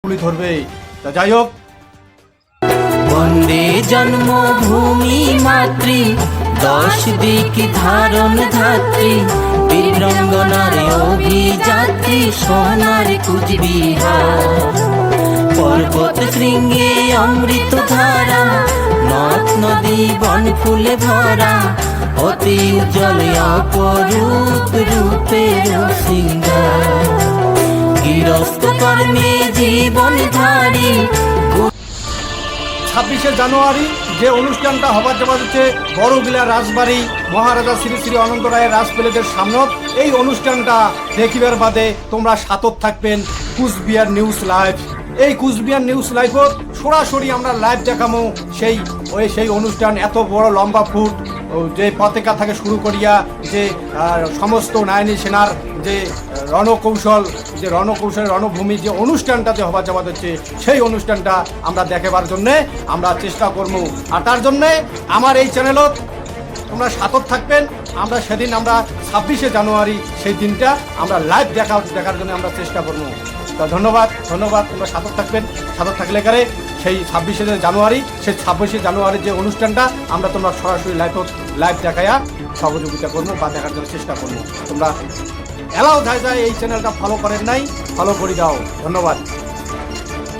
তুলে ধরবে। তা যাই হোক, বন্দে জন্মভূমি মাতৃ, 10 দিক ধারণ ধাত্রী, বীরঙ্গনার অভিযাত্রী, সোনার কুচবিহার। পর্বত শৃঙ্গে অমৃত ধারা, নদ নদী বন ফুলে ভরা, অতি উজ্জ্বল অপরূপ রূপের সিংহার। গৃহস্থ কর্মে জীবন ধারী 26শে জানুয়ারি যে অনুষ্ঠানটা হবার জন্য হচ্ছে বড়গিলা রাজবাড়ি মহারাজা শ্রী শ্রী অনন্ত রায়ের রাজ প্যালেসের সামনত। এই অনুষ্ঠানটা দেখিবার বাদে তোমরা সাতত থাকবেন কুচবিহার নিউজ লাইভ। এই কুচবিহার নিউজ লাইভত সরাসরি আমরা লাইভ দেখামো সেই অনুষ্ঠান। এত বড় লম্বা ফুট যে পতাকা থেকে শুরু করিয়া যে সমস্ত নয়নী সেনার যে রণকৌশলের রণভূমি যে অনুষ্ঠানটাতে হবার যাওয়া হচ্ছে, সেই অনুষ্ঠানটা আমরা দেখাবার জন্যে আমরা চেষ্টা করবো। আর তার জন্যে আমার এই চ্যানেলত তোমরা সাতত থাকবেন। আমরা সেদিন 26শে জানুয়ারি সেই দিনটা আমরা লাইভ দেখার জন্য আমরা চেষ্টা করবো। তো ধন্যবাদ। তোমরা সাতত থাকবেন। সাতত থাকলে কারে সেই 26শে জানুয়ারির যে অনুষ্ঠানটা তোমরা সরাসরি লাইভ দেখায়া সহযোগিতা করবো বা দেখার জন্য চেষ্টা করবো। তোমরা এলাও যায় এই চ্যানেলটা ফলো করেন নাই, ফলো করে দাও। ধন্যবাদ।